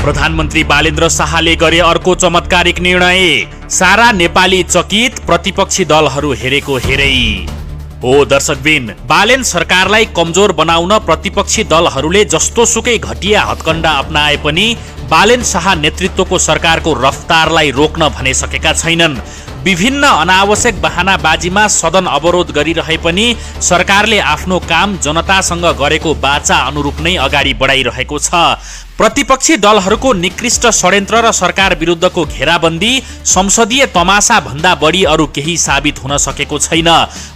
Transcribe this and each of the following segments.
प्रधानमन्त्री बालेन्द्र शाहले गरे अर्को चमत्कारिक निर्णय। सारा नेपाली चकित, प्रतिपक्षी दलहरू हेरेको हेरै। हो दर्शकबिन, बालेन सरकारलाई कमजोर बनाउन प्रतिपक्षी दलहरूले जस्तोसुकै घटिया हत्कण्डा अपनाए पनि बालेन शाह नेतृत्वको सरकारको रफ्तारलाई रोक्न भने सकेका छैनन्। विभिन्न अनावश्यक बहानाबाजीमा सदन अवरोध गरिरहे पनि सरकारले आफ्नो काम जनतासँग गरेको वाचा अनुरूप नै अगाडि बढाइरहेको छ। प्रतिपक्षी दलहरूको निकृष्ट षड्यन्त्र र सरकार विरुद्धको घेराबन्दी संसदीय तमासा भन्दा बढी अरू केही साबित हुन सकेको छैन।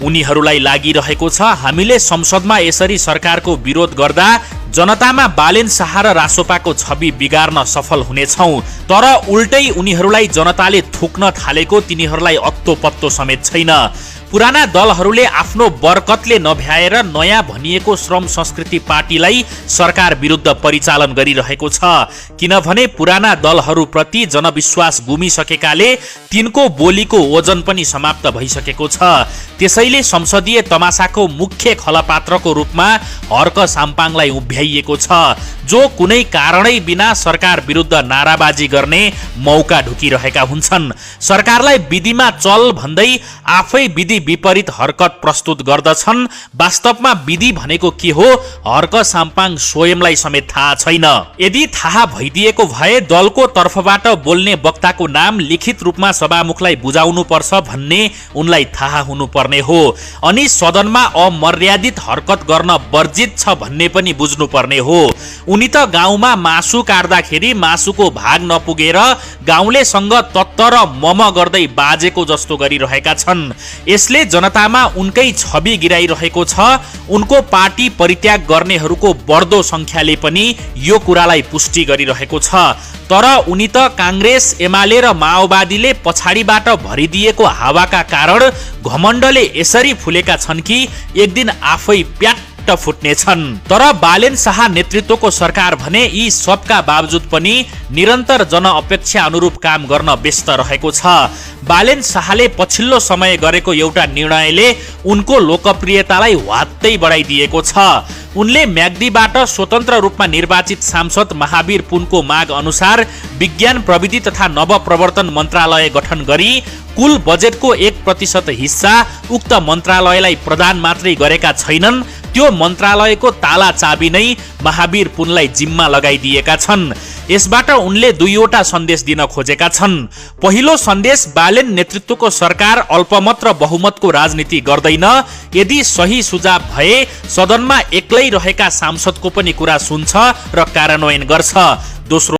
उनीहरूलाई लागिरहेको छ, हामीले संसदमा यसरी सरकारको विरोध गर्दा जनतामा बालेन शाह र रासोपाको छवि बिगार्न सफल हुनेछौँ। तर उल्टै उनीहरूलाई जनताले थुक्न थालेको तिनीहरूलाई अत्तो पत्तो समेत छैन। पुराना दलहरूले आफ्नो बरकतले नभ्याएर नयाँ भनिएको श्रम संस्कृति पार्टीलाई सरकार विरुद्ध परिचालन गरिरहेको छ। किनभने पुराना दलहरूप्रति जनविश्वास गुमिसकेकाले तिनको बोलीको ओजन पनि समाप्त भइसकेको छ। त्यसैले संसदीय तमासाको मुख्य खलपात्रको रूपमा हर्क साम्पाङलाई उभ्याइएको छ, जो कुनै कारणै बिना सरकार विरुद्ध नाराबाजी गर्ने मौका ढुकिरहेका हुन्छन्। सरकारलाई विधिमा चल भन्दै आफै विधि विपरीत हरकत प्रस्तुत गर्दछन्। वास्तवमा विधि भनेको के हो हर्क साम्पाङ स्वयंलाई समेत थाहा छैन। यदि थाहा भइदिएको भए दलको तर्फबाट बोल्ने वक्ताको नाम लिखित रूपमा सभामुखलाई बुझाउनु पर्छ भन्ने उनलाई थाहा हुनुपर्ने हो। अनि सदनमा अमर्यादित हरकत गर्न वर्जित छ भन्ने पनि बुझ्नुपर्ने हो। उनी त गाउँमा मासु काट्दाखेरि मासुको भाग नपुगेर गाउँलेसँग तत्त र मम गर्दै बाजेको जस्तो गरिरहेका छन्। यसले जनतामा उनकै छवि गिराइरहेको छ। उनको पार्टी परित्याग गर्नेहरूको बढ्दो संख्याले पनि यो कुरालाई पुष्टि गरिरहेको छ। तर उनी त कांग्रेस, एमाले र माओवादीले पछाडिबाट भरिदिएको हावाका कारण घमण्डले यसरी फुलेका छन् कि एक दिन आफै प्याट फुट्नेछन्। तर बालेन शाह नेतृत्वको सरकार भने यी सबका बावजुद पनि निरन्तर जनअपेक्षा अनुरूप काम गर्न व्यस्त रहेको छ। बालेन शाहले पछिल्लो समय गरेको एउटा निर्णयले उनको लोकप्रियतालाई ह्वात्तै बढाइदिएको छ। उनले म्याग्दीबाट स्वतन्त्र रूपमा निर्वाचित सांसद महावीर पुनको माग अनुसार विज्ञान प्रविधि तथा नवप्रवर्तन मन्त्रालय गठन गरी कुल बजेटको 1% हिस्सा उक्त मन्त्रालयलाई प्रदान मात्रै गरेका छैनन्, त्यो मन्त्रालयको ताला चाबी नै महावीर पुनलाई जिम्मा लगाइदिएका छन्। यसबाट उनले दुईवटा सन्देश दिन खोजेका छन्। पहिलो सन्देश, बालेन नेतृत्वको सरकार अल्पमत र बहुमतको राजनीति गर्दैन। यदि सही सुझाव भए सदनमा एक्लै रहेका सांसदको पनि कुरा सुन्छ र कार्यान्वयन गर्छ। दोस्रो